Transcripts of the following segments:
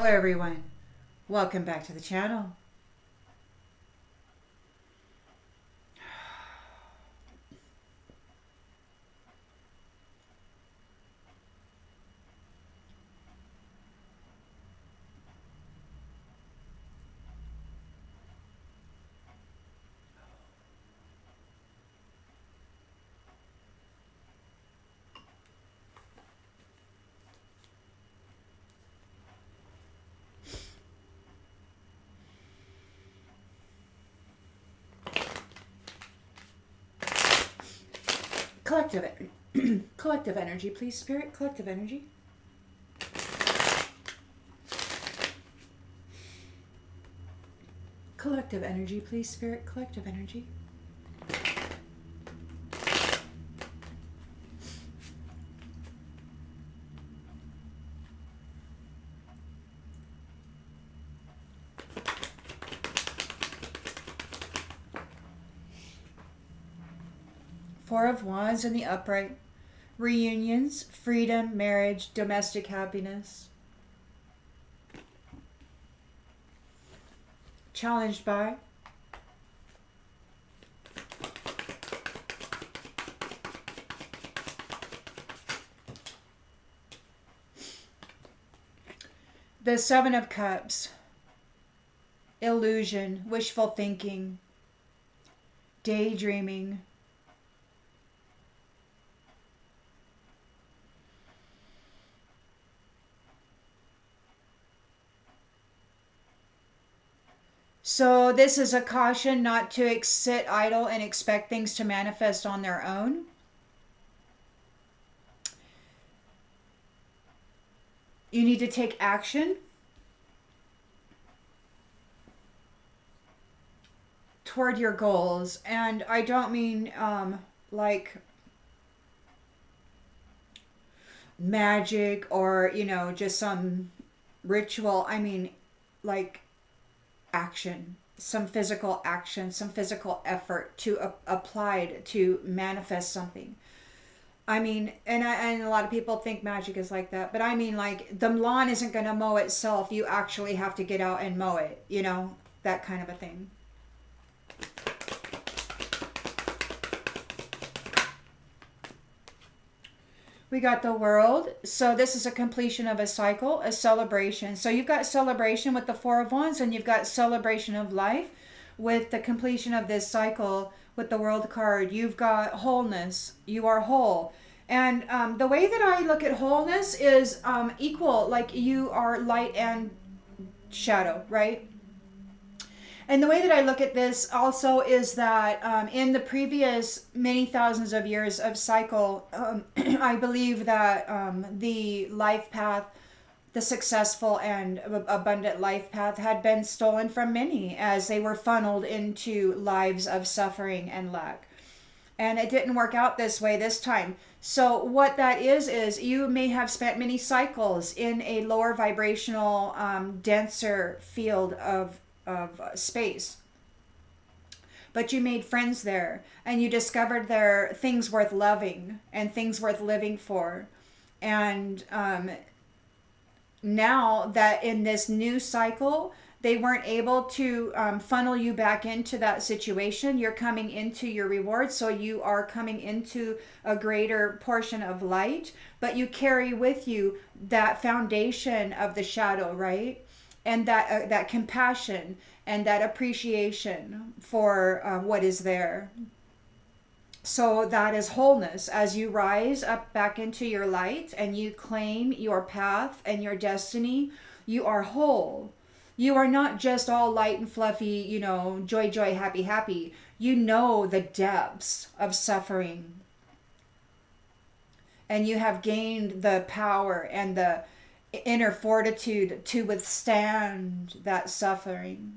Everyone, welcome back to the channel. Collective, collective energy, please, Spirit. Collective energy. Collective energy, please, Spirit. Collective energy. Four of Wands in the upright. Reunions, freedom, marriage, domestic happiness. Challenged by the Seven of Cups. Illusion, wishful thinking, daydreaming. So this is a caution not to sit idle and expect things to manifest on their own. You need to take action toward your goals. And I don't mean like magic or, just some ritual. I mean like action, some physical action, some physical effort to applied to manifest something. I mean, and a lot of people think magic is like that, but I mean, like, the lawn isn't going to mow itself. You actually have to get out and mow it, that kind of a thing. We got the World. So this is a completion of a cycle, a celebration. So you've got celebration with the Four of Wands, and you've got celebration of life with the completion of this cycle with the World card. You've got wholeness. You are whole. And the way that I look at wholeness is equal, like you are light and shadow, right? And the way that I look at this also is that in the previous many thousands of years of cycle, I believe that the life path, the successful and abundant life path, had been stolen from many as they were funneled into lives of suffering and lack. And it didn't work out this way this time. So what that is you may have spent many cycles in a lower vibrational, denser field of space, but you made friends there, and you discovered there things worth loving and things worth living for. And now that in this new cycle they weren't able to funnel you back into that situation, you're coming into your reward. So you are coming into a greater portion of light, but you carry with you that foundation of the shadow, right? And that compassion and that appreciation for what is there. So that is wholeness. As you rise up back into your light and you claim your path and your destiny, you are whole. You are not just all light and fluffy, joy, joy, happy, happy. You know the depths of suffering. And you have gained the power and the inner fortitude to withstand that suffering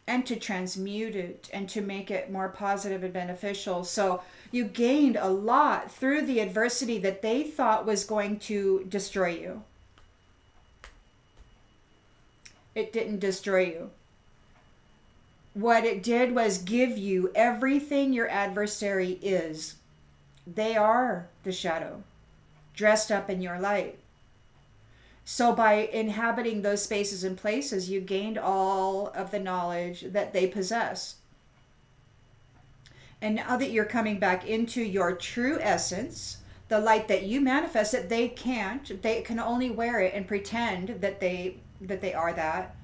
and to transmute it and to make it more positive and beneficial. So you gained a lot through the adversity that they thought was going to destroy you. It didn't destroy you. What it did was give you everything your adversary is. They are the shadow, dressed up in your light. So by inhabiting those spaces and places, you gained all of the knowledge that they possess. And now that you're coming back into your true essence, the light that you manifest, that they can't, they can only wear it and pretend that they are that.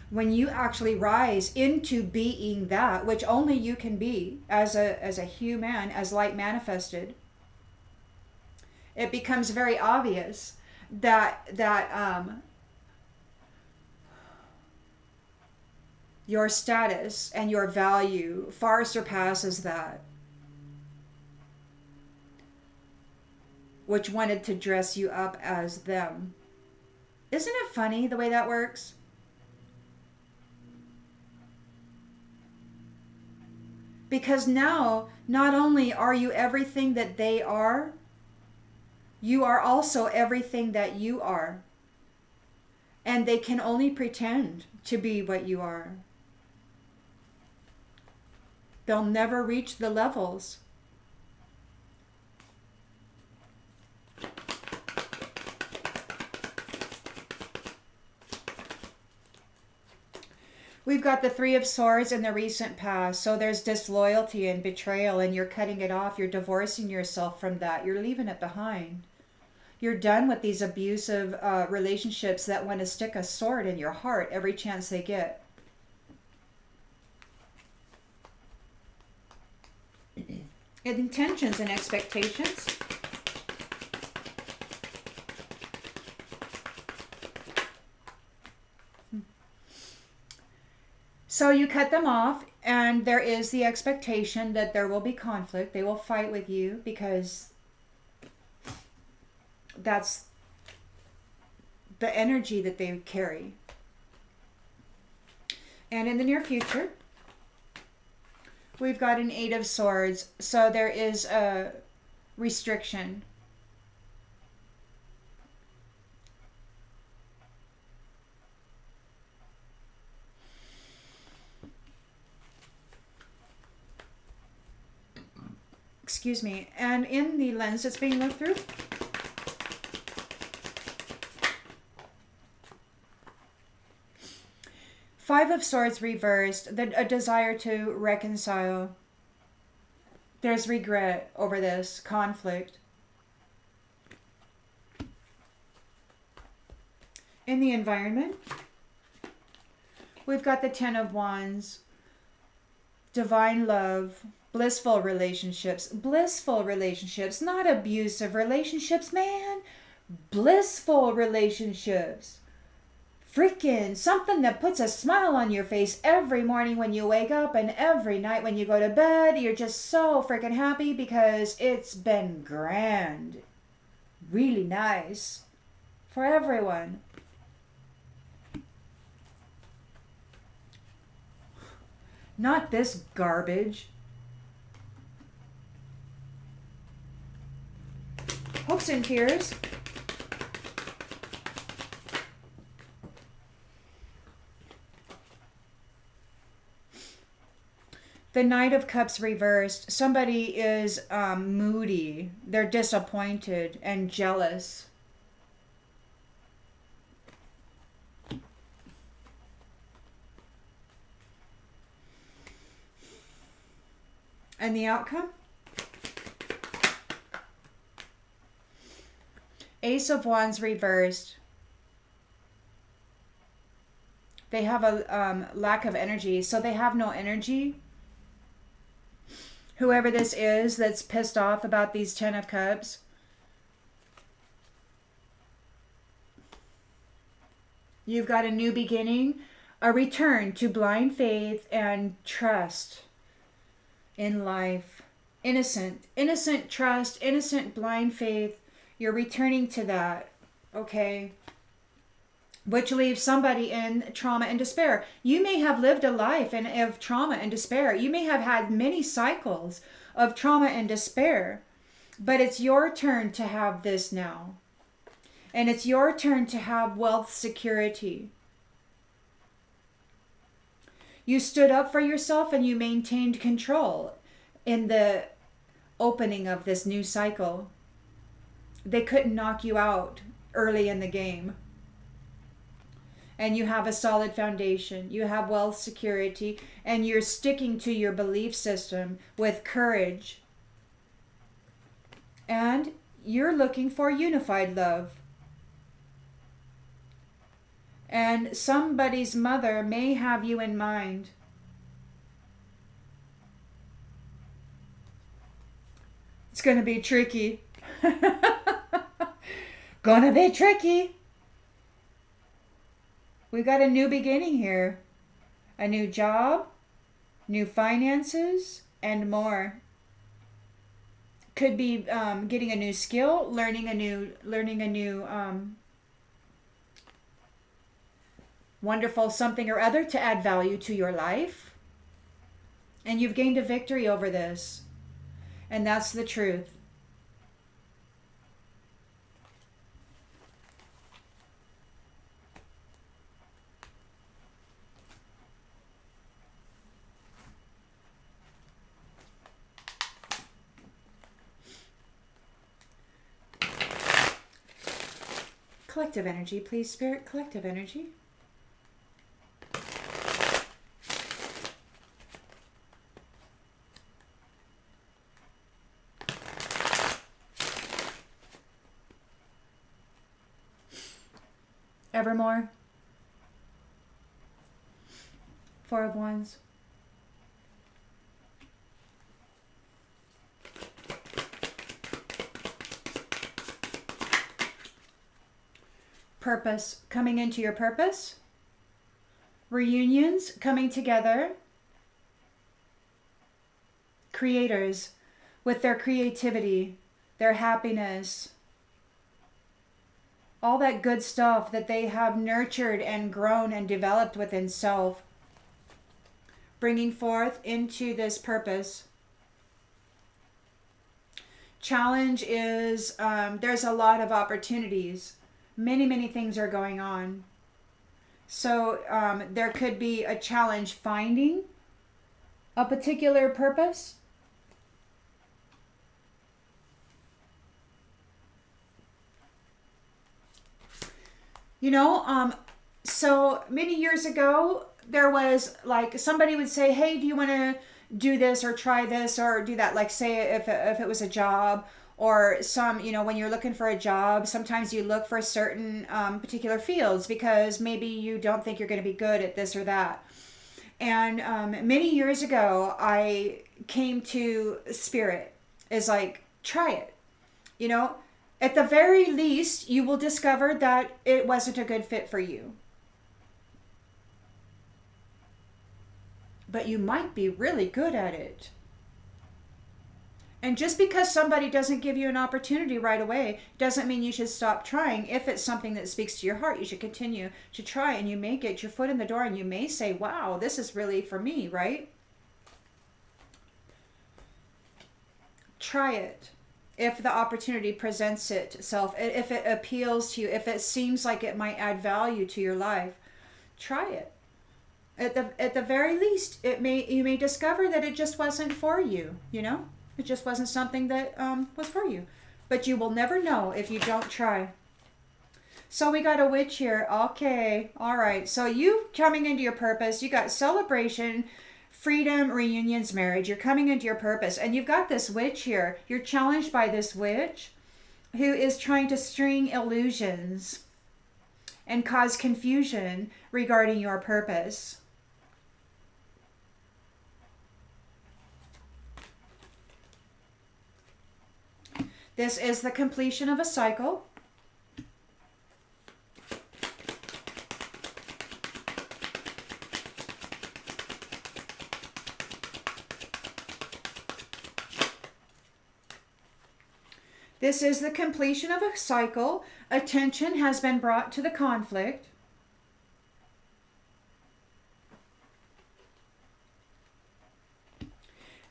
When you actually rise into being that, which only you can be as a human, as light manifested, it becomes very obvious that your status and your value far surpasses that which wanted to dress you up as them. Isn't it funny the way that works? Because now, not only are you everything that they are, you are also everything that you are. And they can only pretend to be what you are. They'll never reach the levels. We've got the Three of Swords in the recent past. So there's disloyalty and betrayal, and you're cutting it off. You're divorcing yourself from that. You're leaving it behind. You're done with these abusive relationships that want to stick a sword in your heart every chance they get. Intentions and expectations. So you cut them off, and there is the expectation that there will be conflict. They will fight with you because that's the energy that they carry. And in the near future, we've got an Eight of Swords. So there is a restriction. Excuse me. And in the lens that's being looked through, Five of Swords reversed, a desire to reconcile. There's regret over this conflict. In the environment, we've got the Ten of Wands, divine love, blissful relationships, not abusive relationships, man. Blissful relationships. Freaking something that puts a smile on your face every morning when you wake up and every night when you go to bed. You're just so freaking happy because it's been grand. Really nice for everyone. Not this garbage. Hopes and fears. The Knight of Cups reversed. Somebody is moody. They're disappointed and jealous. And the outcome? Ace of Wands reversed. They have a lack of energy, so they have no energy. Whoever this is that's pissed off about these Ten of Cups, you've got a new beginning, a return to blind faith and trust in life. Innocent trust, innocent blind faith. You're returning to that, okay? Which leaves somebody in trauma and despair. You may have lived a life of trauma and despair. You may have had many cycles of trauma and despair, but it's your turn to have this now. And it's your turn to have wealth security. You stood up for yourself and you maintained control in the opening of this new cycle. They couldn't knock you out early in the game. and you have a solid foundation. You have wealth security, and you're sticking to your belief system with courage. And you're looking for unified love. And somebody's mother may have you in mind. It's going to be tricky. Gonna be tricky. We got a new beginning here. A new job, new finances, and more. Could be getting a new skill, learning a new wonderful something or other to add value to your life. And you've gained a victory over this. And that's the truth. Collective energy, please, Spirit. Collective energy. Evermore. Four of Wands. Purpose, coming into your purpose. Reunions, coming together. Creators, with their creativity, their happiness, all that good stuff that they have nurtured and grown and developed within self, bringing forth into this purpose. Challenge is there's a lot of opportunities. Many things are going on. So there could be a challenge finding a particular purpose. You know, so many years ago, there was like somebody would say, hey, do you want to do this or try this or do that? Like say if it was a job or some, you know, when you're looking for a job, sometimes you look for certain particular fields because maybe you don't think you're going to be good at this or that. And many years ago, I came to Spirit is like, try it. You know, at the very least, you will discover that it wasn't a good fit for you. But you might be really good at it. And just because somebody doesn't give you an opportunity right away doesn't mean you should stop trying. If it's something that speaks to your heart, you should continue to try, and you may get your foot in the door and you may say, wow, this is really for me, right? Try it. If the opportunity presents itself, if it appeals to you, if it seems like it might add value to your life, try it. At the very least, you may discover that it just wasn't for you, you know? It just wasn't something that was for you. But you will never know if you don't try. So we got a witch here. Okay. All right. So you coming into your purpose. You got celebration, freedom, reunions, marriage. You're coming into your purpose. And you've got this witch here. You're challenged by this witch who is trying to string illusions and cause confusion regarding your purpose. This is the completion of a cycle. This is the completion of a cycle. Attention has been brought to the conflict.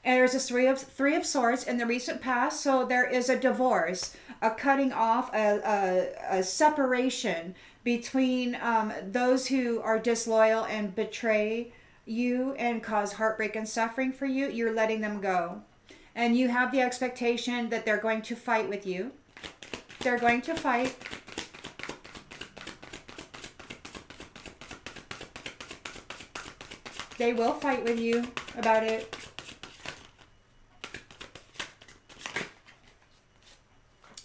And there's a three of swords in the recent past. So there is a divorce, a cutting off, a separation between those who are disloyal and betray you and cause heartbreak and suffering for you. You're letting them go. And you have the expectation that they're going to fight with you. They're going to fight. They will fight with you about it.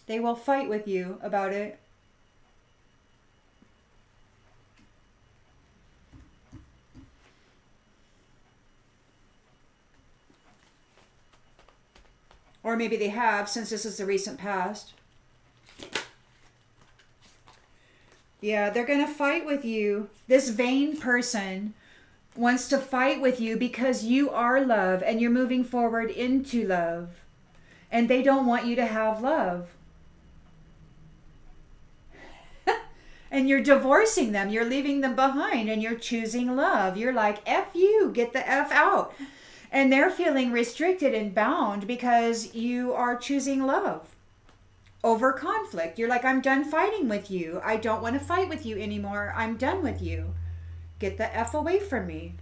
They will fight with you about it. Or maybe they have, since this is the recent past. Yeah, they're going to fight with you. This vain person wants to fight with you because you are love and you're moving forward into love. And they don't want you to have love. And you're divorcing them. You're leaving them behind and you're choosing love. You're like, F you, get the F out. And they're feeling restricted and bound because you are choosing love over conflict. You're like, I'm done fighting with you. I don't want to fight with you anymore. I'm done with you. Get the F away from me.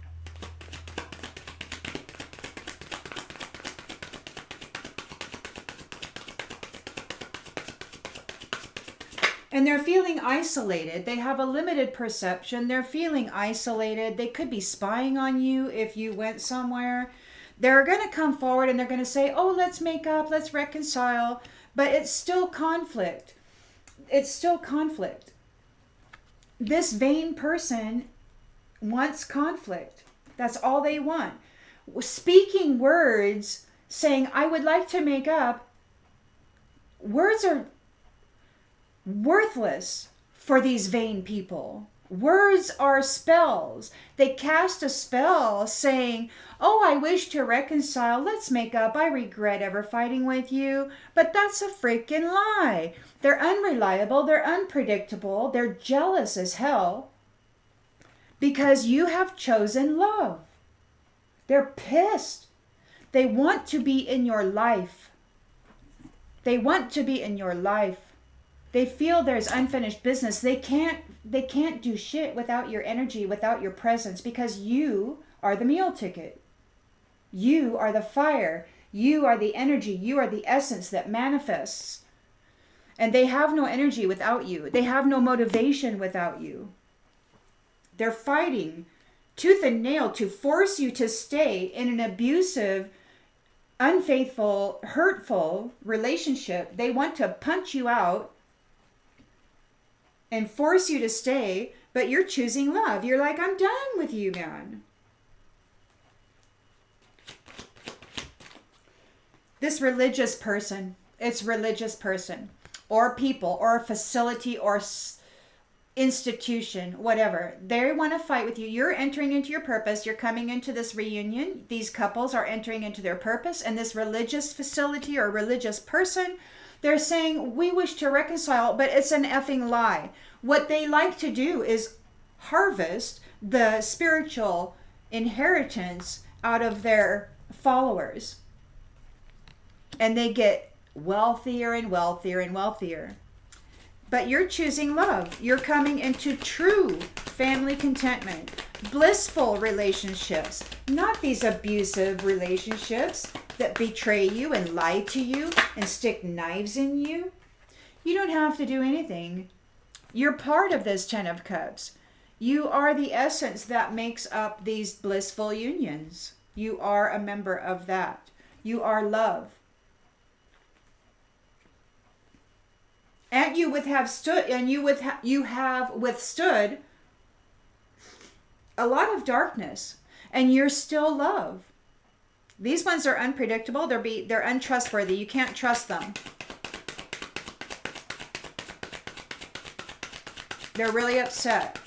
And they're feeling isolated. They have a limited perception. They're feeling isolated. They could be spying on you if you went somewhere. They're going to come forward and they're going to say, oh, let's make up, let's reconcile. But it's still conflict. It's still conflict. This vain person wants conflict. That's all they want. Speaking words, saying, I would like to make up, words are worthless for these vain people. Words are spells. They cast a spell saying, oh, I wish to reconcile. Let's make up. I regret ever fighting with you. But that's a freaking lie. They're unreliable. They're unpredictable. They're jealous as hell because you have chosen love. They're pissed. They want to be in your life. They want to be in your life. They feel there's unfinished business. They can't do shit without your energy, without your presence, because you are the meal ticket. You are the fire. You are the energy. You are the essence that manifests. And they have no energy without you. They have no motivation without you. They're fighting tooth and nail to force you to stay in an abusive, unfaithful, hurtful relationship. They want to punch you out and force you to stay, but you're choosing love. You're like, I'm done with you, man. This religious person, it's religious person, or people, or a facility, or institution, whatever. They want to fight with you. You're entering into your purpose. You're coming into this reunion. These couples are entering into their purpose, and this religious facility or religious person, they're saying, we wish to reconcile, but it's an effing lie. What they like to do is harvest the spiritual inheritance out of their followers. And they get wealthier and wealthier and wealthier. But you're choosing love. You're coming into true family contentment, blissful relationships, not these abusive relationships that betray you and lie to you and stick knives in you. You don't have to do anything. You're part of this 10 of Cups. You are the essence that makes up these blissful unions. You are a member of that. You are love. And you have withstood a lot of darkness, and you're still love. These ones are unpredictable. They're untrustworthy. You can't trust them. They're really upset.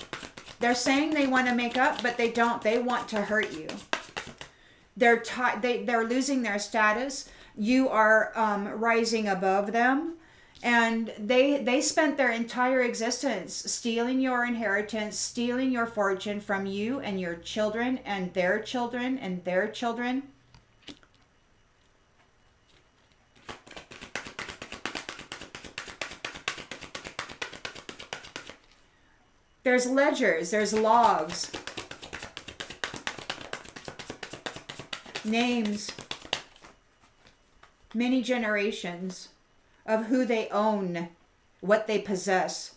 They're saying they want to make up, but they don't. They want to hurt you. They're losing their status. You are rising above them. And they spent their entire existence stealing your inheritance, stealing your fortune from you and your children and their children and their children. There's ledgers, there's logs, names, many generations of who they own, what they possess.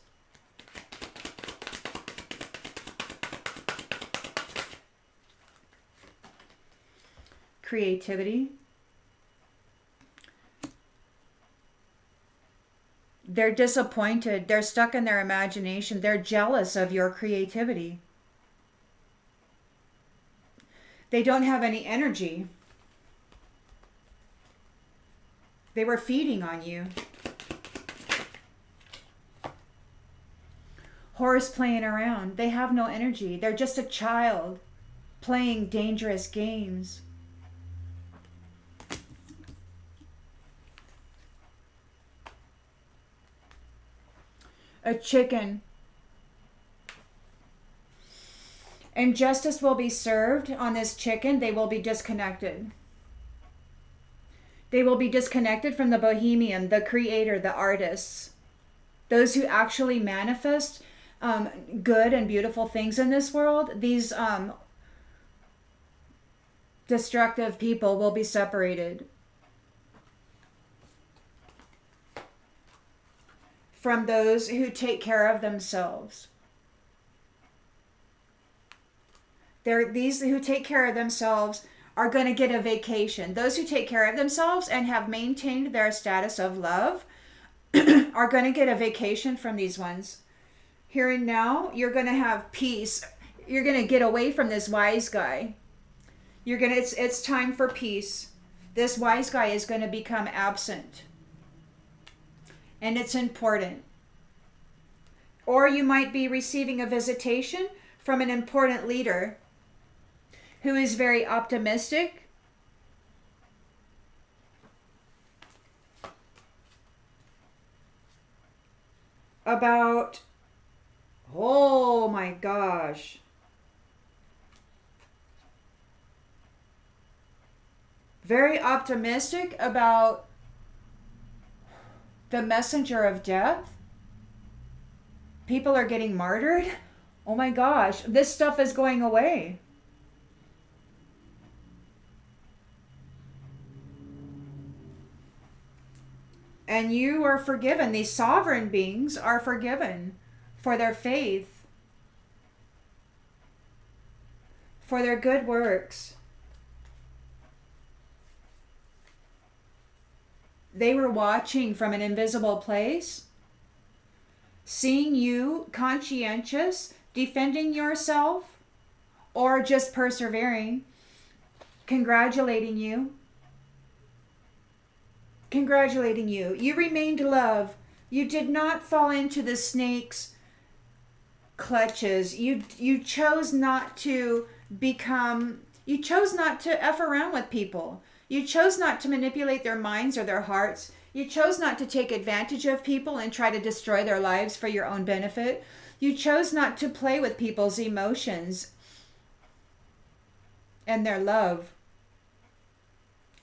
creativity. They're disappointed. They're stuck in their imagination. They're jealous of your creativity. They don't have any energy. They were feeding on you. Horse playing around. They have no energy. They're just a child playing dangerous games. A chicken. And justice will be served on this chicken. They will be disconnected. They will be disconnected from the bohemian, the creator, the artists. Those who actually manifest good and beautiful things in this world. These destructive people will be separated from those who take care of themselves. These who take care of themselves are going to get a vacation. Those who take care of themselves and have maintained their status of love are going to get a vacation from these ones. Here and now, you're going to have peace. You're going to get away from this wise guy. It's time for peace. This wise guy is going to become absent. And it's important. Or you might be receiving a visitation from an important leader who is very optimistic, about, oh my gosh, very optimistic about the messenger of death. People are getting martyred. Oh my gosh, this stuff is going away. And you are forgiven. These sovereign beings are forgiven for their faith, for their good works. They were watching from an invisible place, seeing you conscientious, defending yourself, or just persevering, congratulating you. Congratulating you. You remained love. You did not fall into the snake's clutches. You chose not to become, you chose not to F around with people. You chose not to manipulate their minds or their hearts. You chose not to take advantage of people and try to destroy their lives for your own benefit. You chose not to play with people's emotions and their love.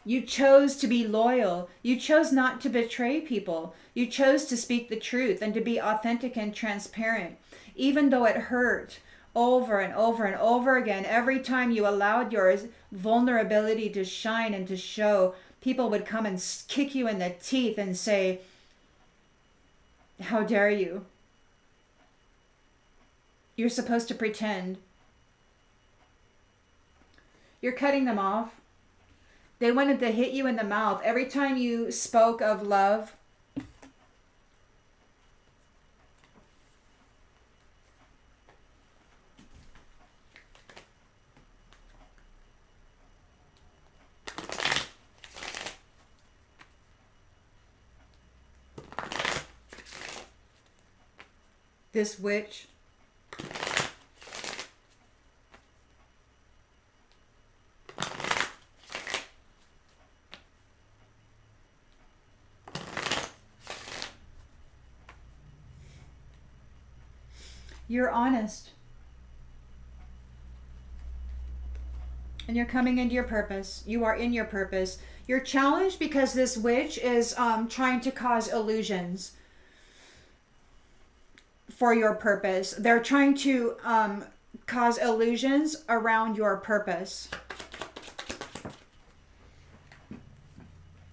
You chose to be loyal. You chose not to betray people. You chose to speak the truth and to be authentic and transparent, even though it hurt over and over and over again. Every time you allowed your vulnerability to shine and to show, people would come and kick you in the teeth and say, "How dare you? You're supposed to pretend." You're cutting them off. They wanted to hit you in the mouth every time you spoke of love. This witch. You're honest. And you're coming into your purpose. You are in your purpose. You're challenged because this witch is trying to cause illusions for your purpose. They're trying to cause illusions around your purpose.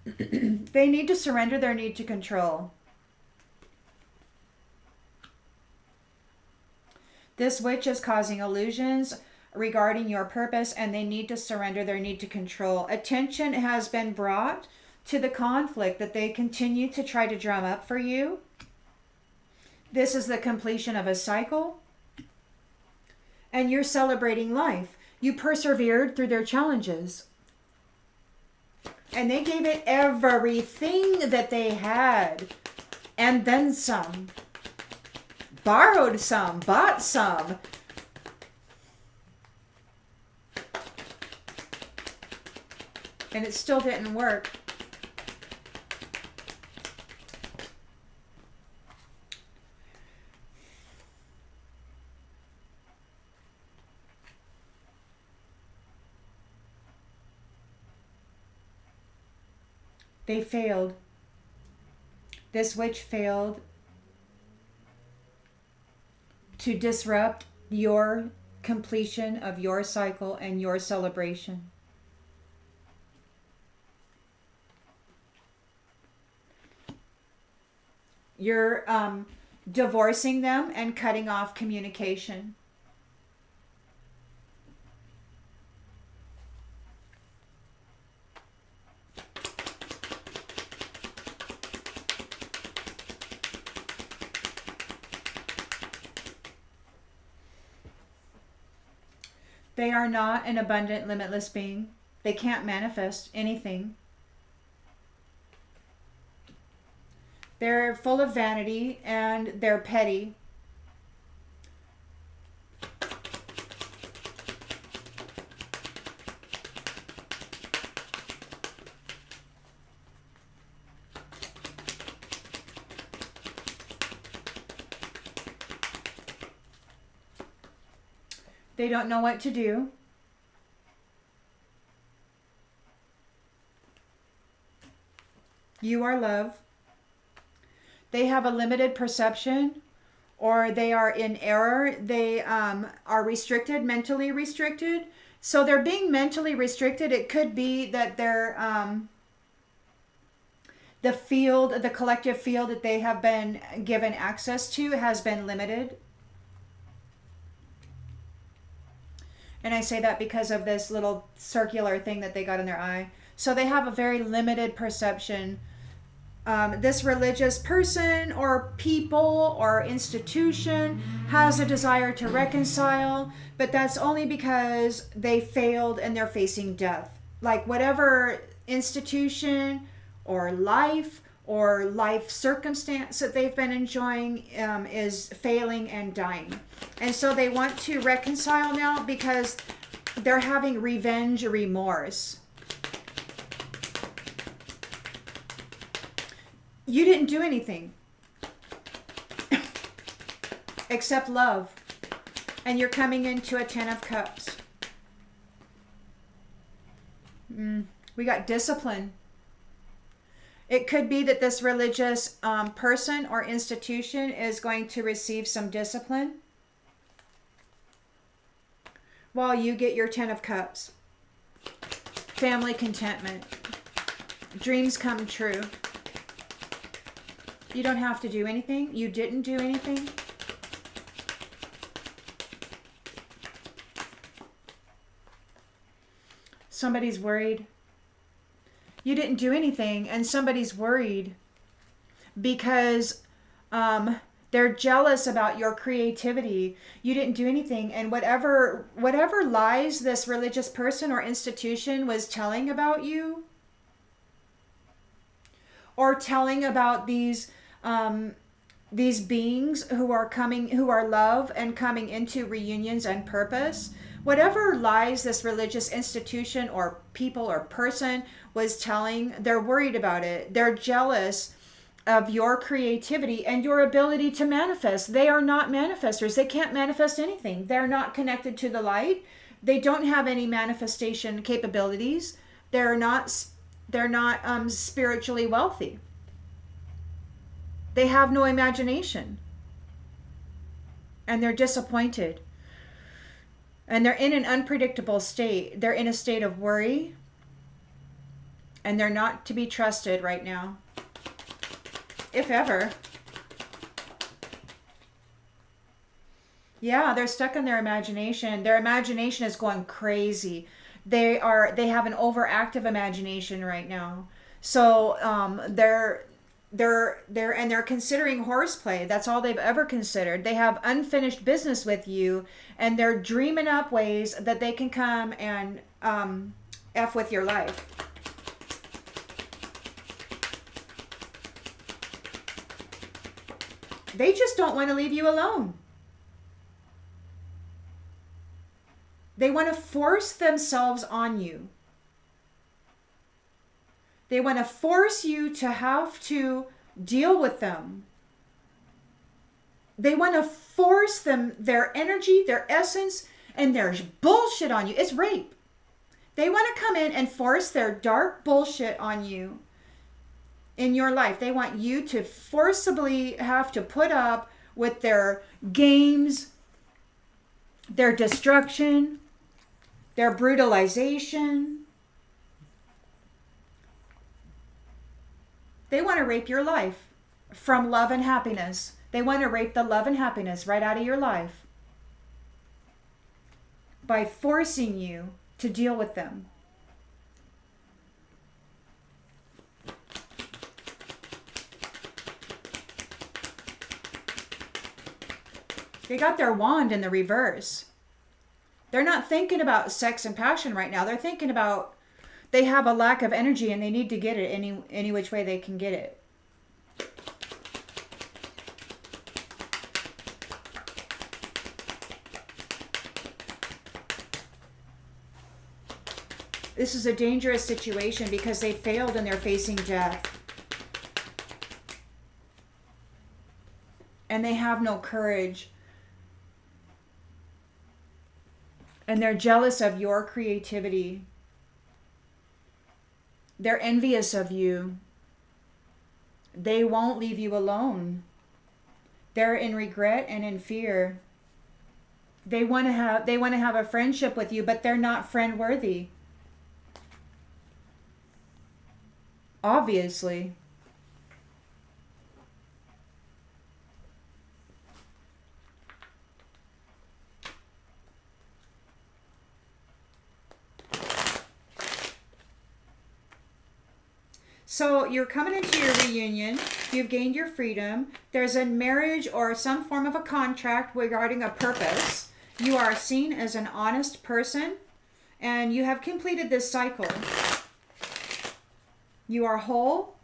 They need to surrender their need to control. This witch is causing illusions regarding your purpose, and they need to surrender their need to control. Attention has been brought to the conflict that they continue to try to drum up for you. This is the completion of a cycle, and you're celebrating life. You persevered through their challenges, and they gave it everything that they had, and then some. Borrowed some, bought some. And it still didn't work. They failed. This witch failed to disrupt your completion of your cycle and your celebration. You're divorcing them and cutting off communication. They are not an abundant, limitless being. They can't manifest anything. They're full of vanity and they're petty. They don't know what to do. You are love. They have a limited perception, or they are in error. They are restricted, mentally restricted. So they're being mentally restricted. It could be that they're the field, the collective field that they have been given access to has been limited. And I say that because of this little circular thing that they got in their eye. So they have a very limited perception. This religious person or people or institution has a desire to reconcile, but that's only because they failed and they're facing death. Like whatever institution or life circumstance that they've been enjoying is failing and dying. And so they want to reconcile now because they're having revenge or remorse. You didn't do anything except love. And you're coming into a 10 of Cups. We got discipline. It could be that this religious person or institution is going to receive some discipline while you get your 10 of Cups. Family contentment. Dreams come true. You don't have to do anything. You didn't do anything. Somebody's worried. You didn't do anything, and somebody's worried because they're jealous about your creativity. You didn't do anything, and whatever lies this religious person or institution was telling about you, or telling about these beings who are love and coming into reunions and purpose. Whatever lies this religious institution or people or person was telling, they're worried about it. They're jealous of your creativity and your ability to manifest. They are not manifestors. They can't manifest anything. They're not connected to the light. They don't have any manifestation capabilities. They're not spiritually wealthy. They have no imagination. And they're disappointed. And they're in an unpredictable state. They're in a state of worry. And they're not to be trusted right now. If ever. Yeah, they're stuck in their imagination. Their imagination is going crazy. They have an overactive imagination right now. So they're considering horseplay. That's all they've ever considered. They have unfinished business with you, and they're dreaming up ways that they can come and f with your life. They just don't want to leave you alone. They want to force themselves on you. They want to force you to have to deal with them. They want to force them, their energy, their essence, and their bullshit on you. It's rape. They want to come in and force their dark bullshit on you in your life. They want you to forcibly have to put up with their games, their destruction, their brutalization. They want to rape your life from love and happiness. They want to rape the love and happiness right out of your life by forcing you to deal with them. They got their wand in the reverse. They're not thinking about sex and passion right now. They're thinking about they have a lack of energy and they need to get it any which way they can get it. This is a dangerous situation because they failed and they're facing death. And they have no courage. And they're jealous of your creativity. They're envious of you. They won't leave you alone. They're in regret and in fear. They want to have a friendship with you, but they're not friend worthy. Obviously. So you're coming into your reunion. You've gained your freedom. There's a marriage or some form of a contract regarding a purpose. You are seen as an honest person, and you have completed this cycle. You are whole.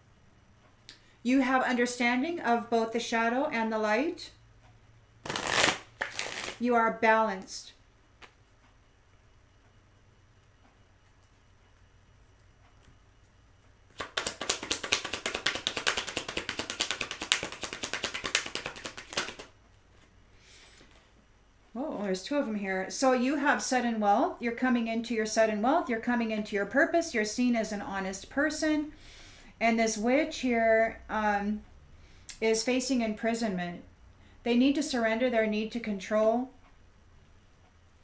You have understanding of both the shadow and the light. You are balanced. Oh, there's two of them here. So you have sudden wealth. You're coming into your sudden wealth. You're coming into your purpose. You're seen as an honest person. And this witch here is facing imprisonment. They need to surrender their need to control.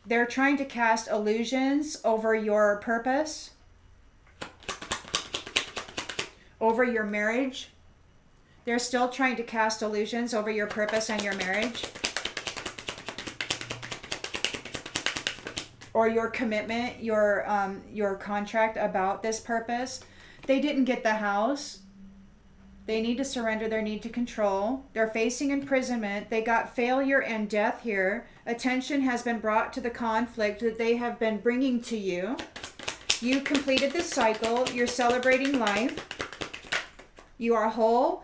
They're trying to cast illusions over your purpose, over your marriage. They're still trying to cast illusions over your purpose and your marriage. Or your commitment, your contract about this purpose. They didn't get the house. They need to surrender their need to control. They're facing imprisonment. They got failure and death here. Attention has been brought to the conflict that they have been bringing to you. You completed this cycle. You're celebrating life. You are whole.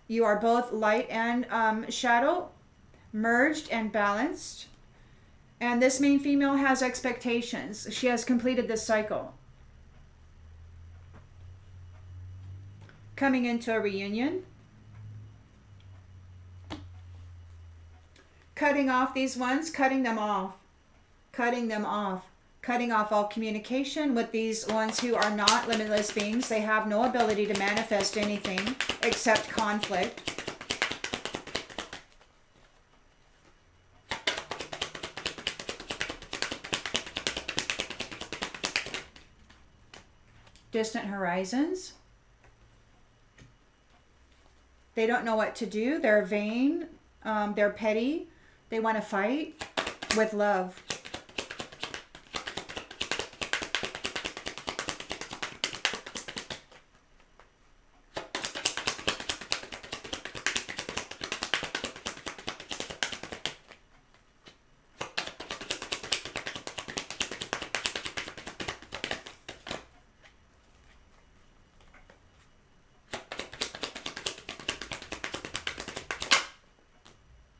You are both light and shadow, merged and balanced. And this main female has expectations. She has completed this cycle. Coming into a reunion. Cutting off these ones, cutting them off. Cutting them off. Cutting off all communication with these ones who are not limitless beings. They have no ability to manifest anything except conflict. Distant horizons. They don't know what to do. They're vain. They're petty. They want to fight. with love.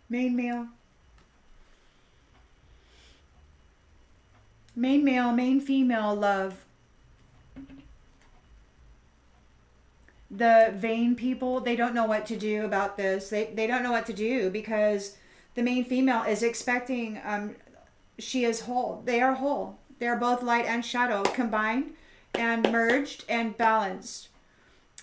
Main male. Main male, main female, love. The vain people, they don't know what to do about this. They don't know what to do because the main female is expecting, she is whole. They are whole. They are both light and shadow combined and merged and balanced.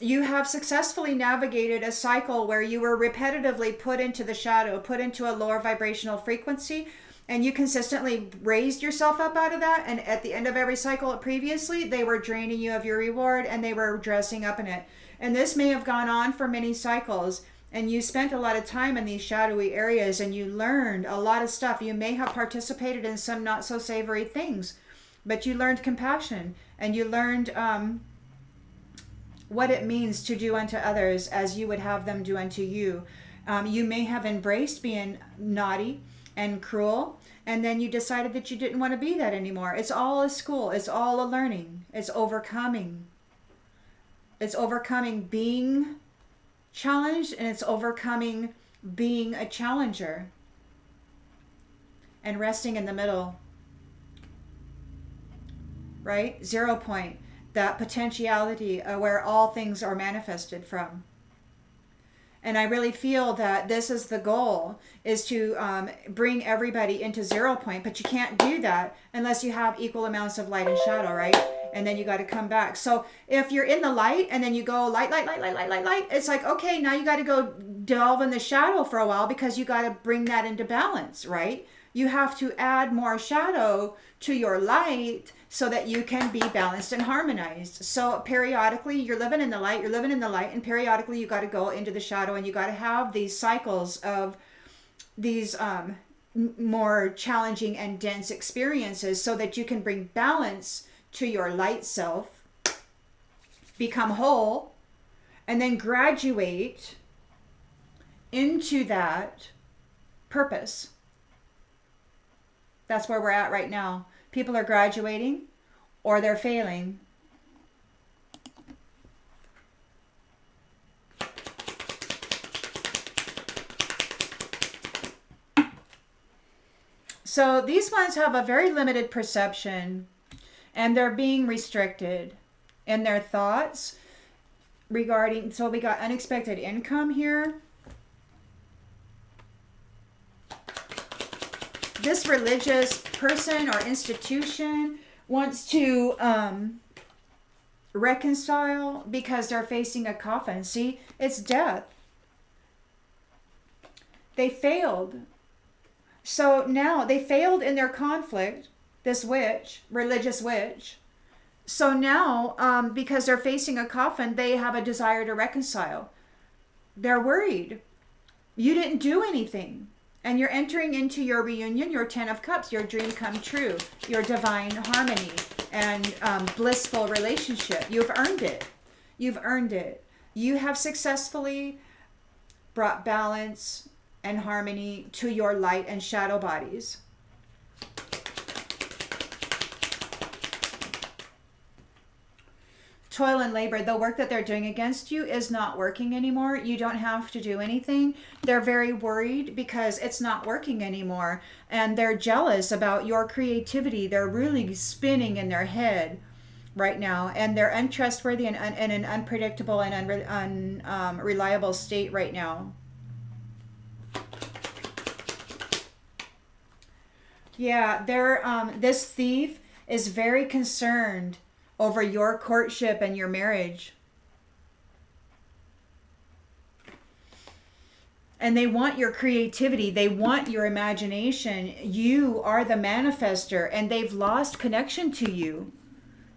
You have successfully navigated a cycle where you were repetitively put into the shadow, put into a lower vibrational frequency, and you consistently raised yourself up out of that. And at the end of every cycle previously, they were draining you of your reward and they were dressing up in it. And this may have gone on for many cycles. And you spent a lot of time in these shadowy areas and you learned a lot of stuff. You may have participated in some not so savory things, but you learned compassion and you learned what it means to do unto others as you would have them do unto you. You may have embraced being naughty and cruel, and then you decided that you didn't want to be that anymore. It's all a school. It's all a learning. It's overcoming. It's overcoming being challenged, and it's overcoming being a challenger and resting in the middle. Right? 0 point. That potentiality where all things are manifested from. And I really feel that this is the goal, is to bring everybody into 0 point, but you can't do that unless you have equal amounts of light and shadow, right? And then you got to come back. So if you're in the light and then you go light, it's like, okay, now you got to go delve in the shadow for a while because you got to bring that into balance, right? You have to add more shadow to your light so that you can be balanced and harmonized. So periodically you're living in the light, and periodically you got to go into the shadow, and you got to have these cycles of these more challenging and dense experiences so that you can bring balance to your light self, become whole, and then graduate into that purpose. That's where we're at right now. People are graduating or they're failing. So these ones have a very limited perception, and they're being restricted in their thoughts regarding, so we got unexpected income here. This religious person or institution wants to reconcile because they're facing a coffin. See, it's death. They failed. So now they failed in their conflict, this witch, religious witch. So now, because they're facing a coffin, they have a desire to reconcile. They're worried. You didn't do anything. And you're entering into your reunion, your 10 of Cups, your dream come true, your divine harmony and blissful relationship. You've earned it. You've earned it. You have successfully brought balance and harmony to your light and shadow bodies. Toil and labor, the work that they're doing against you is not working anymore. You don't have to do anything. They're very worried because it's not working anymore. And they're jealous about your creativity. They're really spinning in their head right now. And they're untrustworthy and in an unpredictable and unreliable state right now. Yeah, this thief is very concerned over your courtship and your marriage. And they want your creativity. They want your imagination. You are the manifester, and they've lost connection to you.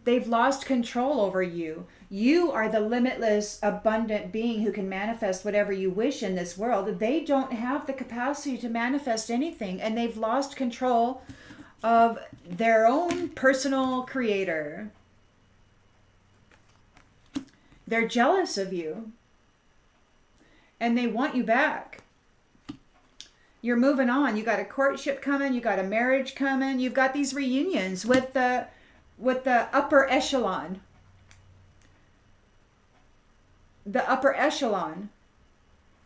They've lost control over you. You are the limitless, abundant being who can manifest whatever you wish in this world. They don't have the capacity to manifest anything, and they've lost control of their own personal creator. They're jealous of you, and they want you back. You're moving on. You got a courtship coming. You got a marriage coming. You've got these reunions with the upper echelon. The upper echelon.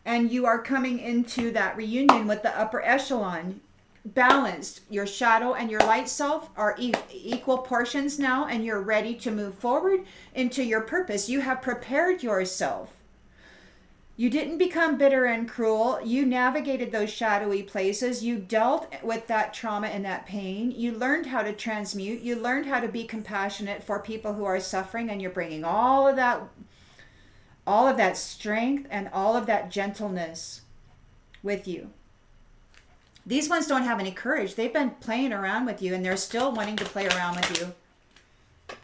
And you are coming into that reunion with the upper echelon. Balanced. Your shadow and your light self are equal portions now, and you're ready to move forward into your purpose. You have prepared yourself. You didn't become bitter and cruel. You navigated those shadowy places. You dealt with that trauma and that pain. You learned how to transmute. You learned how to be compassionate for people who are suffering, and you're bringing all of that strength and all of that gentleness with you. These ones don't have any courage. They've been playing around with you, and they're still wanting to play around with you.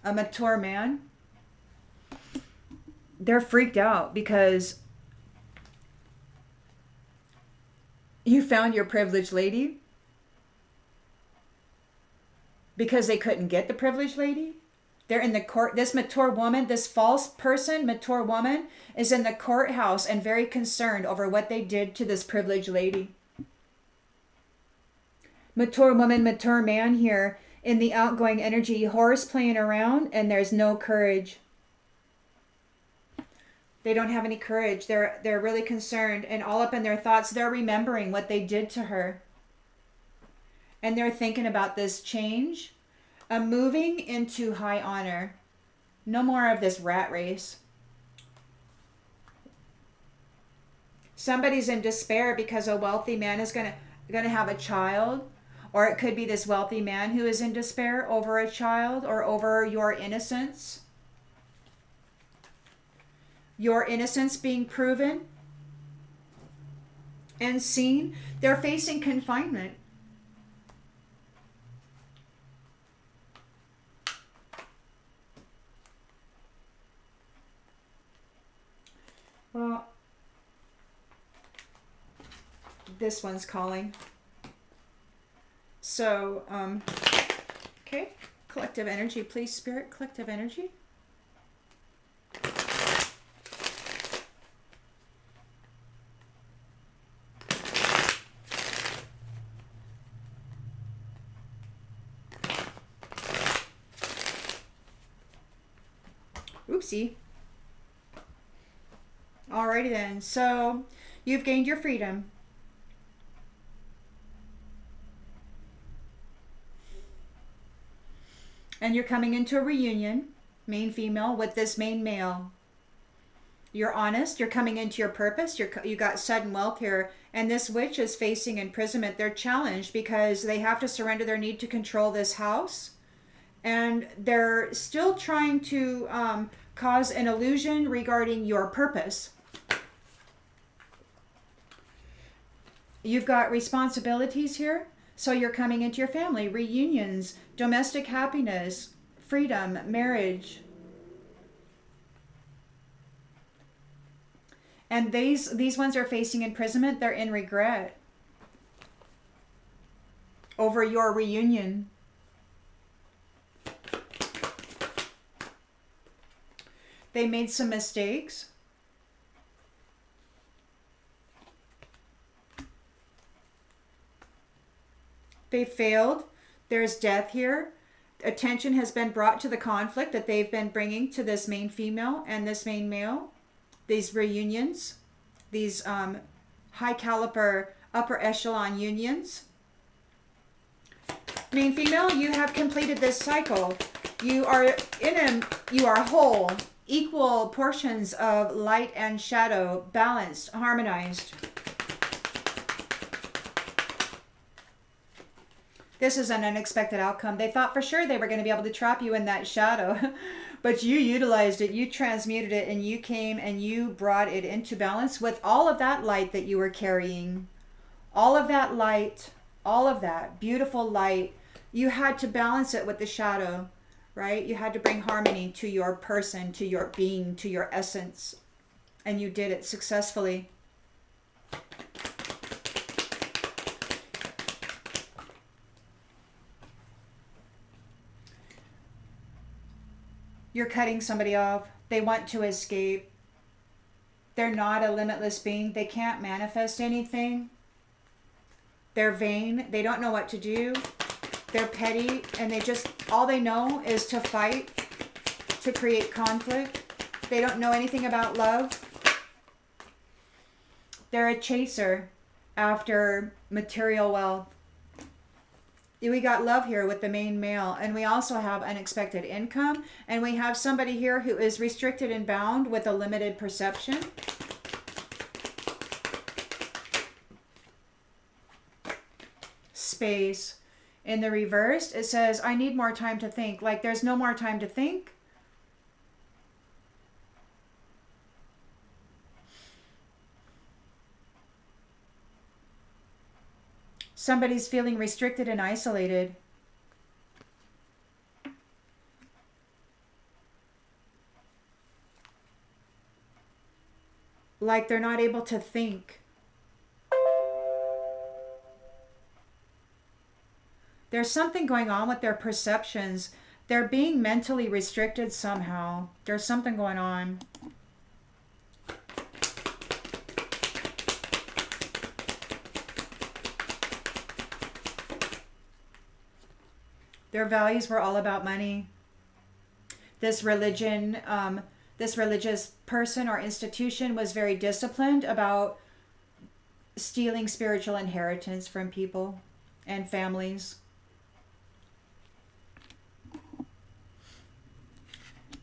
A mature man, they're freaked out because you found your privileged lady, because they couldn't get the privileged lady. They're in the court. This mature woman, this false person, mature woman, is in the courthouse and very concerned over what they did to this privileged lady. Mature woman, mature man here in the outgoing energy, horse playing around, and there's no courage. They don't have any courage. They're really concerned, and all up in their thoughts, they're remembering what they did to her. And they're thinking about this change, moving into high honor. No more of this rat race. Somebody's in despair because a wealthy man is gonna have a child, or it could be this wealthy man who is in despair over a child or over your innocence. Your innocence being proven and seen. They're facing confinement. Well, this one's calling. So, okay. Collective energy, please, Spirit. Collective energy. Oopsie. Alrighty then. So you've gained your freedom. And you're coming into a reunion, main female, with this main male. You're honest. You're coming into your purpose. You got sudden wealth here. And this witch is facing imprisonment. They're challenged because they have to surrender their need to control this house. And they're still trying to cause an illusion regarding your purpose. You've got responsibilities here. So you're coming into your family, reunions, domestic happiness, freedom, marriage. And these ones are facing imprisonment. They're in regret over your reunion. They made some mistakes. They failed. There's death here. Attention has been brought to the conflict that they've been bringing to this main female and this main male. These reunions, these high caliber upper echelon unions. Main female, you have completed this cycle. You are whole, equal portions of light and shadow, balanced, harmonized. This is an unexpected outcome. They thought for sure they were going to be able to trap you in that shadow, but you utilized it, you transmuted it, and you came and you brought it into balance with all of that light that you were carrying. All of that light, all of that beautiful light, you had to balance it with the shadow, right? You had to bring harmony to your person, to your being, to your essence. And you did it successfully. You're cutting somebody off. They want to escape. They're not a limitless being. They can't manifest anything. They're vain. They don't know what to do. They're petty, and all they know is to fight, to create conflict. They don't know anything about love. They're a chaser after material wealth. We got love here with the main male, and we also have unexpected income, and we have somebody here who is restricted and bound with a limited perception. Space. In the reverse, it says, I need more time to think. Like there's no more time to think. Somebody's feeling restricted and isolated. Like they're not able to think. There's something going on with their perceptions. They're being mentally restricted somehow. There's something going on. Their values were all about money. This religion, this religious person or institution was very disciplined about stealing spiritual inheritance from people and families.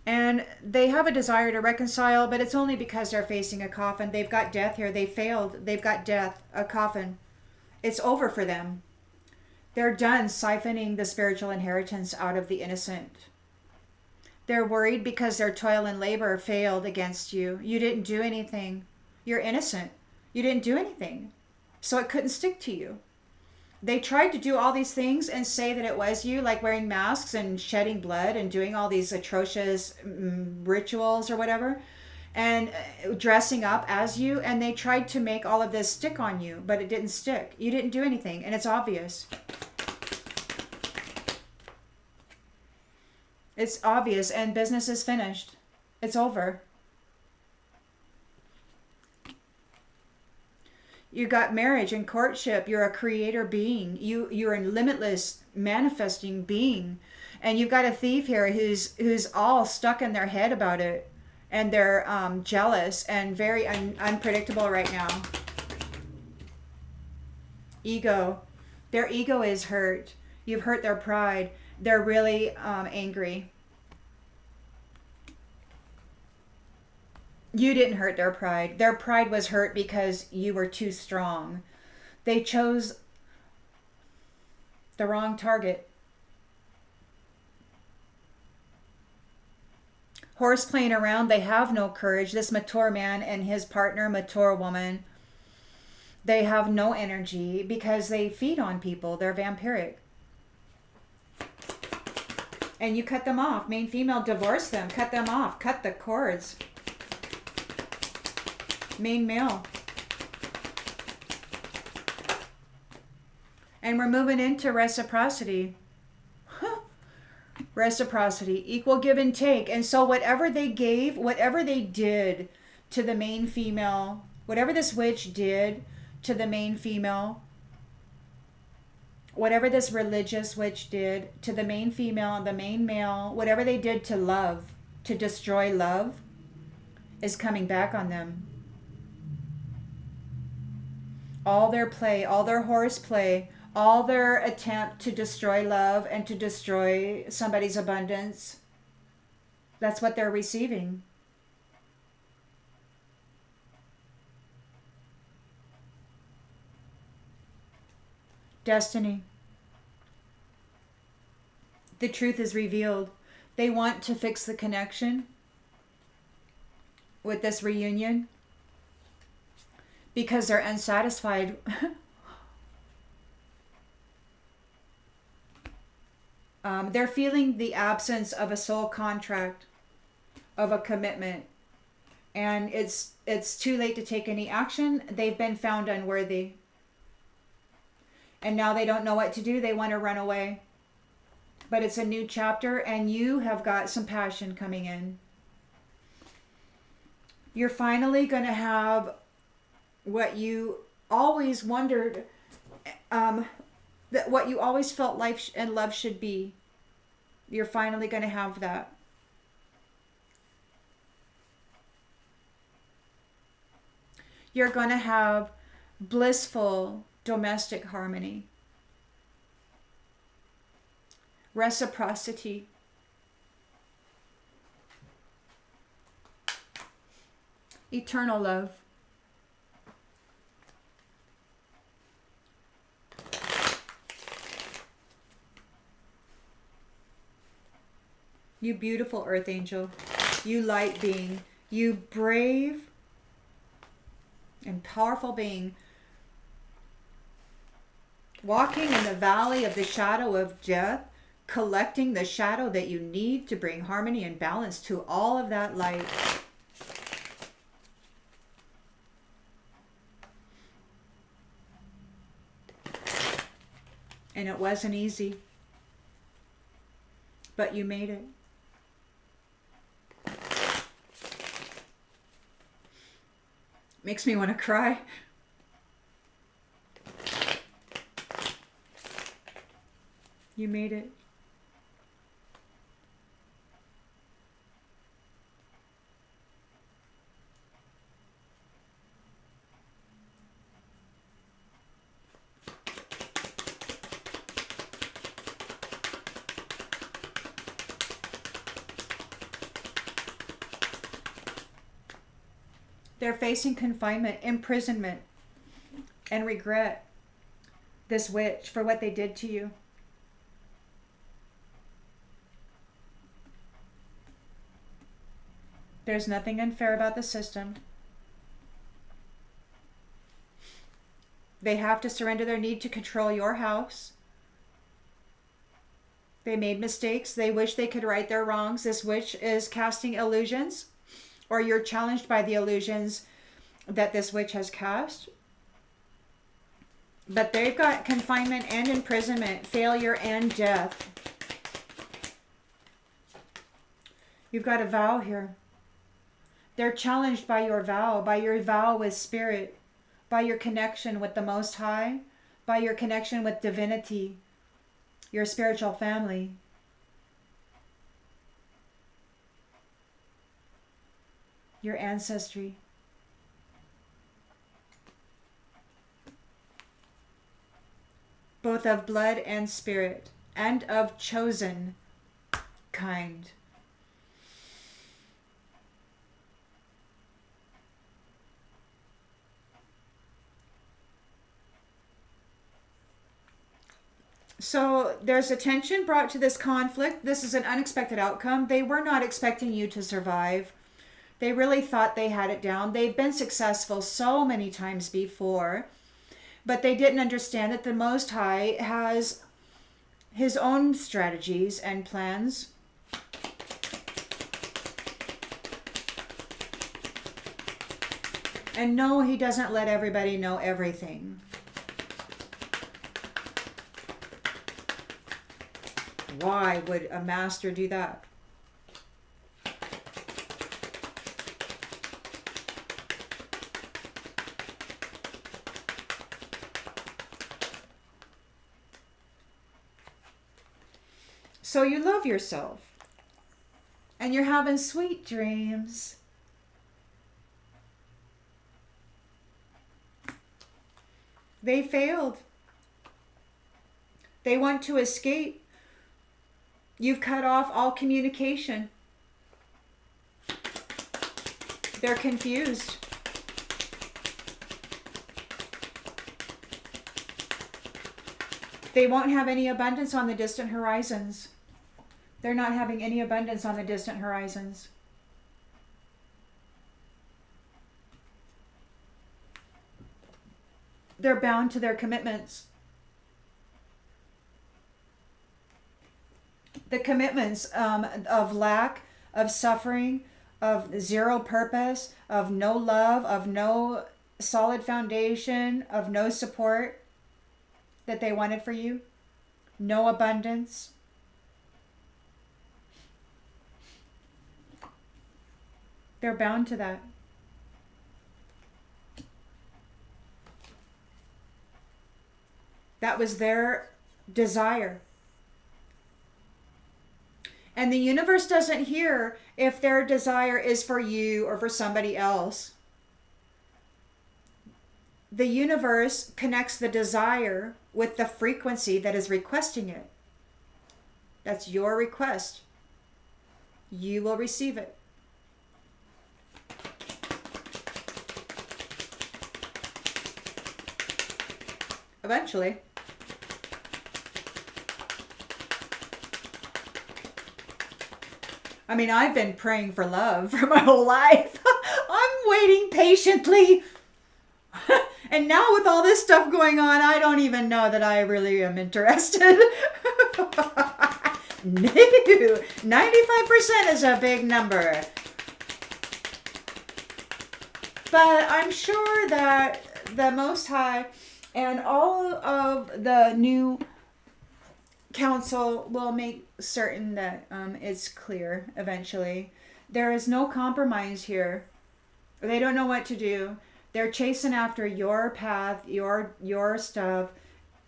And they have a desire to reconcile, but it's only because they're facing a coffin. They've got death here. They failed. They've got death, a coffin. It's over for them. They're done siphoning the spiritual inheritance out of the innocent. They're worried because their toil and labor failed against you. You didn't do anything. You're innocent. You didn't do anything. So it couldn't stick to you. They tried to do all these things and say that it was you, like wearing masks and shedding blood and doing all these atrocious rituals or whatever, and dressing up as you. And they tried to make all of this stick on you, but it didn't stick. You didn't do anything, and it's obvious. It's obvious, and business is finished. It's over. You got marriage and courtship. You're a creator being. You're a limitless manifesting being, and you've got a thief here who's all stuck in their head about it, and they're jealous and very unpredictable right now. Ego. Their ego is hurt. You've hurt their pride. They're really angry. You didn't hurt their pride. Their pride was hurt because you were too strong. They chose the wrong target. Horse playing around, they have no courage. This mature man and his partner, mature woman, they have no energy because they feed on people. They're vampiric. And you cut them off. Main female, divorce them. Cut them off. Cut the cords. Main male. And we're moving into reciprocity. Reciprocity, equal give and take. And so whatever they gave, whatever they did to the main female, whatever this witch did to the main female, whatever this religious witch did to the main female and the main male, whatever they did to love, to destroy love, is coming back on them. All their play, all their horseplay, all their attempt to destroy love and to destroy somebody's abundance, that's what they're receiving. Destiny. The truth is revealed. They want to fix the connection with this reunion because they're unsatisfied. They're feeling the absence of a soul contract, of a commitment, and it's too late to take any action. They've been found unworthy, and now they don't know what to do. They want to run away, but it's a new chapter, and you have got some passion coming in. You're finally going to have what you always wondered, that what you always felt life and love should be. You're finally going to have that. You're going to have blissful domestic harmony, reciprocity, eternal love. You beautiful earth angel, you light being, you brave and powerful being, walking in the valley of the shadow of death, collecting the shadow that you need to bring harmony and balance to all of that light. And it wasn't easy, but you made it. Makes me want to cry. You made it. They're facing confinement, imprisonment, and regret, this witch, for what they did to you. There's nothing unfair about the system. They have to surrender their need to control your house. They made mistakes. They wish they could right their wrongs. This witch is casting illusions, or you're challenged by the illusions that this witch has cast. But they've got confinement and imprisonment, failure and death. You've got a vow here. They're challenged by your vow with spirit, by your connection with the Most High, by your connection with divinity, your spiritual family. Your ancestry. Both of blood and spirit, and of chosen kind. So there's attention brought to this conflict. This is an unexpected outcome. They were not expecting you to survive. They really thought they had it down. They've been successful so many times before, but they didn't understand that the Most High has his own strategies and plans. And no, he doesn't let everybody know everything. Why would a master do that? So you love yourself, and you're having sweet dreams. They failed. They want to escape. You've cut off all communication. They're confused. They won't have any abundance on the distant horizons. They're not having any abundance on the distant horizons. They're bound to their commitments. The commitments of lack, of suffering, of zero purpose, of no love, of no solid foundation, of no support that they wanted for you, no abundance. They're bound to that. That was their desire. And the universe doesn't hear if their desire is for you or for somebody else. The universe connects the desire with the frequency that is requesting it. That's your request. You will receive it. Eventually. I mean, I've been praying for love for my whole life. I'm waiting patiently. And now with all this stuff going on, I don't even know that I really am interested. No, 95% is a big number. But I'm sure that the Most High and all of the new council will make certain that it's clear eventually. There is no compromise here. They don't know what to do. They're chasing after your path, your stuff,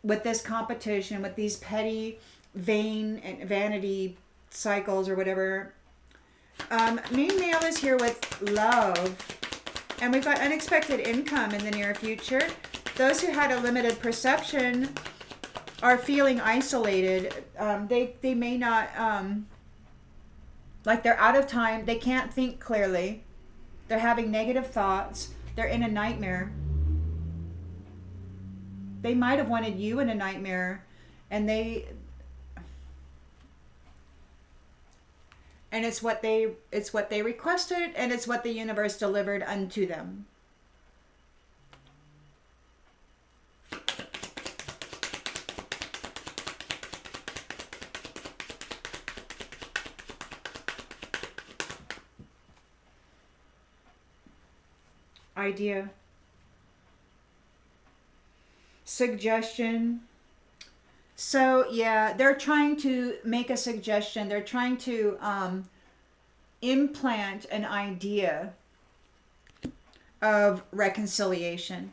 with this competition, with these petty, vain and vanity cycles or whatever. Main male is here with love, and we've got unexpected income in the near future. Those who had a limited perception are feeling isolated. They may not, like they're out of time. They can't think clearly. They're having negative thoughts. They're in a nightmare. They might have wanted you in a nightmare, and it's what they requested, and it's what the universe delivered unto them. Idea, suggestion. So yeah, they're trying to make a suggestion. They're trying to implant an idea of reconciliation.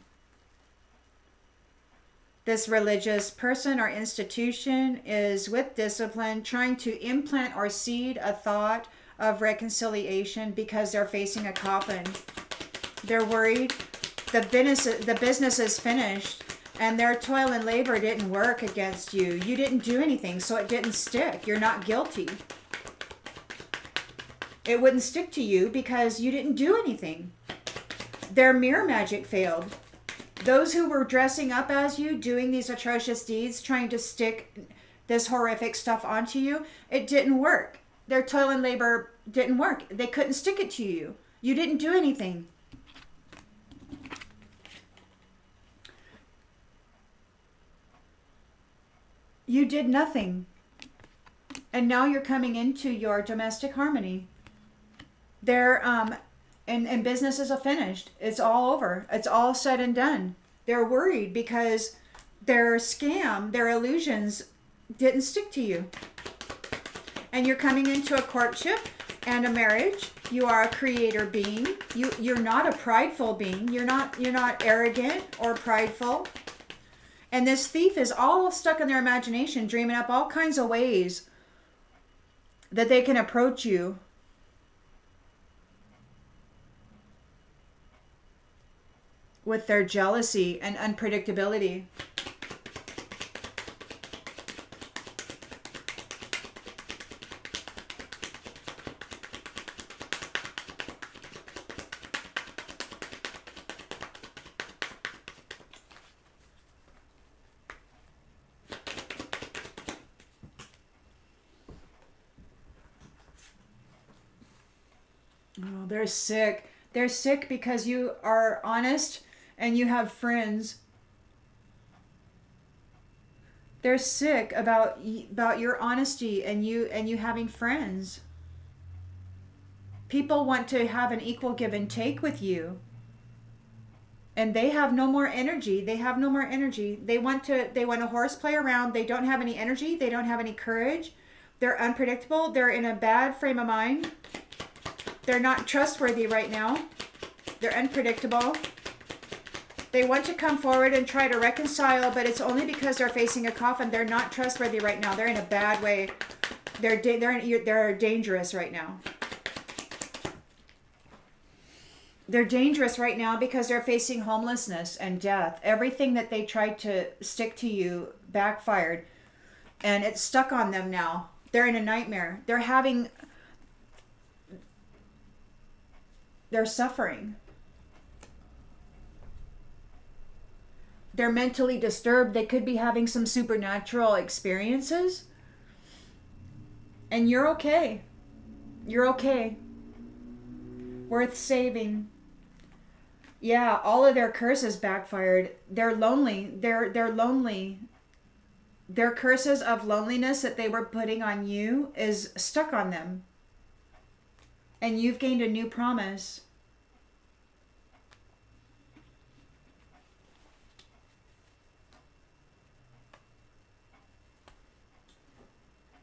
This religious person or institution is with discipline trying to implant or seed a thought of reconciliation because they're facing a coffin. They're worried the business is finished and their toil and labor didn't work against you. You didn't do anything, so it didn't stick. You're not guilty. It wouldn't stick to you because you didn't do anything. Their mirror magic failed. Those who were dressing up as you, doing these atrocious deeds, trying to stick this horrific stuff onto you, it didn't work. Their toil and labor didn't work. They couldn't stick it to you. You didn't do anything. You did nothing. And now you're coming into your domestic harmony. They're and businesses are finished. It's all over. It's all said and done. They're worried because their scam, their illusions didn't stick to you. And you're coming into a courtship and a marriage. You are a creator being. You're not a prideful being. You're not arrogant or prideful. And this thief is all stuck in their imagination, dreaming up all kinds of ways that they can approach you. With their jealousy and unpredictability. Oh, they're sick. They're sick because you are honest and you have friends They're sick about your honesty and you having friends. People want to have an equal give and take with you. And they have no more energy. They have no more energy. They want to horseplay around. They don't have any energy. They don't have any courage. They're unpredictable. They're in a bad frame of mind. They're not trustworthy right now. They're unpredictable. They want to come forward and try to reconcile, but it's only because they're facing a coffin. They're not trustworthy right now. They're in a bad way. They're dangerous right now. They're dangerous right now because they're facing homelessness and death. Everything that they tried to stick to you backfired, and it's stuck on them now. They're in a nightmare. They're suffering. They're mentally disturbed. They could be having some supernatural experiences. And you're okay. You're okay. Worth saving. Yeah, all of their curses backfired. They're lonely. They're lonely. Their curses of loneliness that they were putting on you is stuck on them. And you've gained a new promise.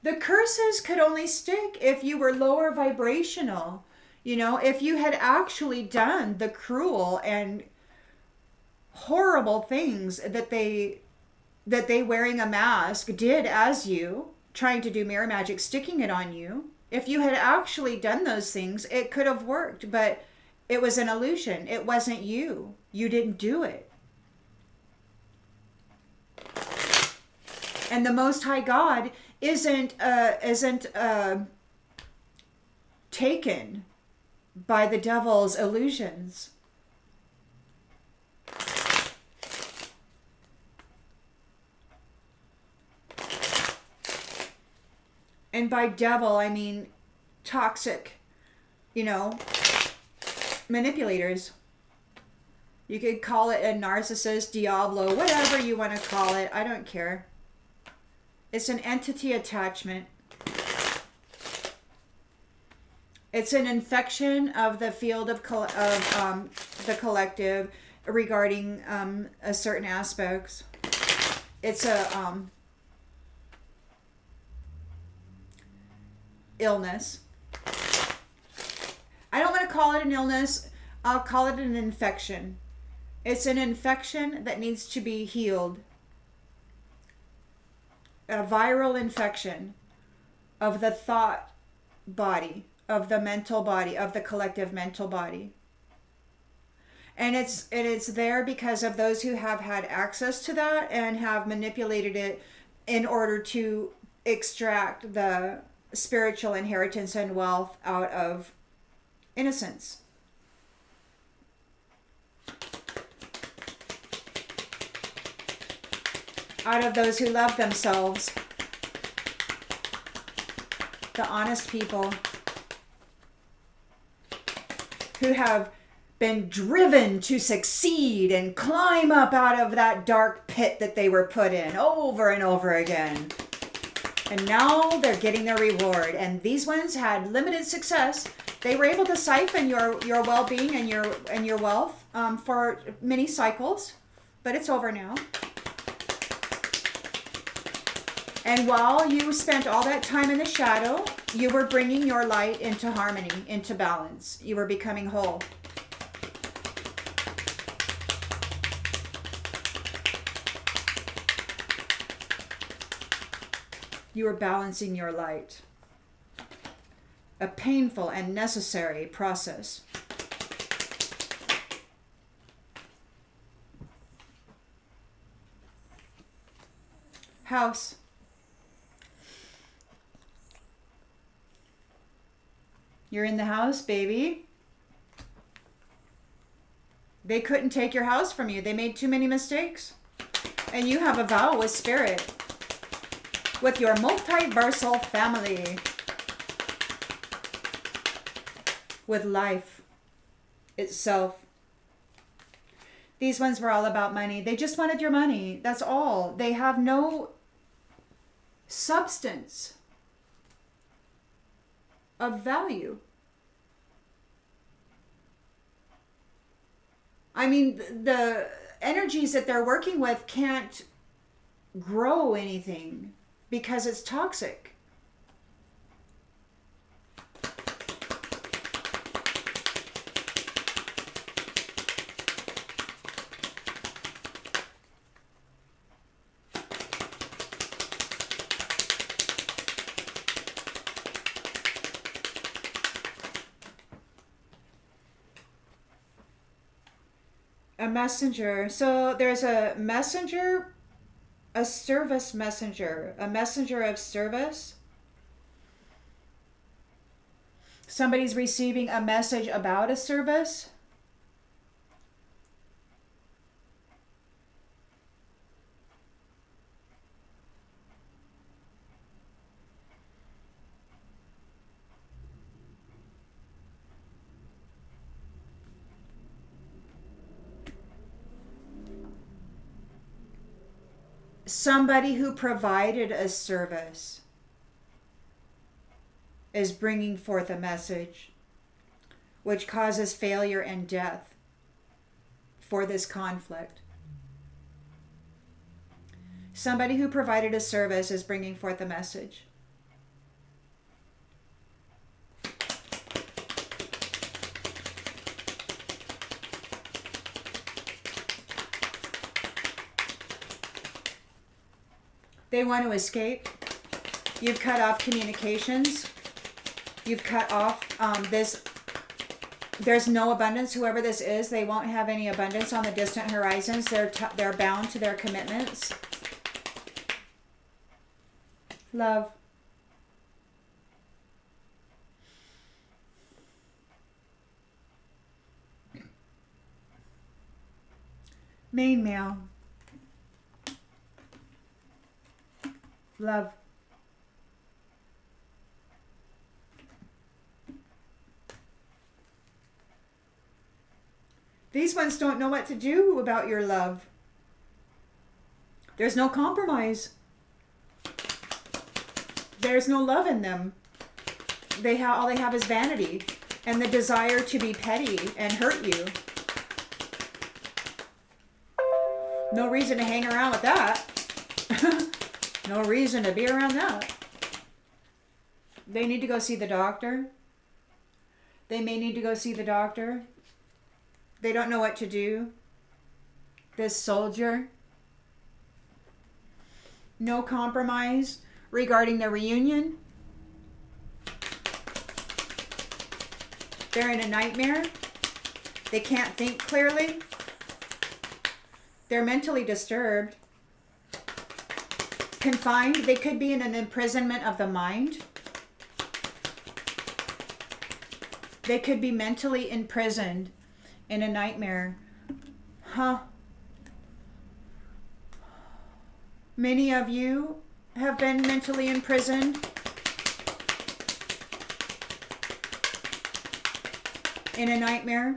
The curses could only stick if you were lower vibrational. If you had actually done the cruel and horrible things that they wearing a mask did as you, trying to do mirror magic, sticking it on you. If you had actually done those things, it could have worked, but it was an illusion. It wasn't you. You didn't do it. And the Most High God isn't taken by the devil's illusions. And by devil, I mean toxic, manipulators. You could call it a narcissist, Diablo, whatever you want to call it. I don't care. It's an entity attachment. It's an infection of the field of the collective regarding a certain aspects. It's a illness. I don't want to call it an illness. I'll call it an infection. It's an infection that needs to be healed. A viral infection of the thought body, of the mental body, of the collective mental body. And it's there because of those who have had access to that and have manipulated it in order to extract the spiritual inheritance and wealth out of innocence. Out of those who love themselves. The honest people who have been driven to succeed and climb up out of that dark pit that they were put in over and over again. And now they're getting their reward. And these ones had limited success. They were able to siphon your well-being and your wealth for many cycles, but it's over now. And while you spent all that time in the shadow, you were bringing your light into harmony, into balance. You were becoming whole. You were balancing your light. A painful and necessary process. House. You're in the house, baby. They couldn't take your house from you. They made too many mistakes. And you have a vow with Spirit, with your multiversal family, with life itself. These ones were all about money. They just wanted your money. That's all. They have no substance of value. I mean, the energies that they're working with can't grow anything because it's toxic. A messenger. So there's a messenger, a service messenger, a messenger of service. Somebody's receiving a message about a service. Somebody who provided a service is bringing forth a message which causes failure and death for this conflict. Somebody who provided a service is bringing forth a message. They want to escape. You've cut off communications. You've cut off this. There's no abundance. Whoever this is, they won't have any abundance on the distant horizons. They're bound to their commitments. Love. Main male. Love. These ones don't know what to do about your love. There's no compromise. There's no love in them. All they have is vanity and the desire to be petty and hurt you. No reason to hang around with that. No reason to be around that. They need to go see the doctor. They may need to go see the doctor. They don't know what to do. This soldier. No compromise regarding the reunion. They're in a nightmare. They can't think clearly. They're mentally disturbed. Confined. They could be in an imprisonment of the mind. They could be mentally imprisoned in a nightmare. Huh. Many of you have been mentally imprisoned. In a nightmare.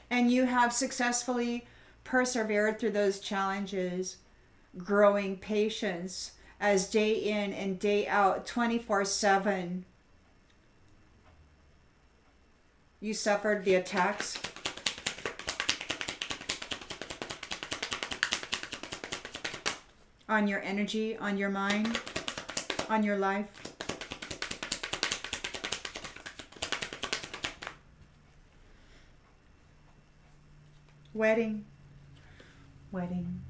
And you have successfully persevered through those challenges, growing patience as day in and day out, 24/7. You suffered the attacks. On your energy, on your mind, on your life. Wedding. Wedding.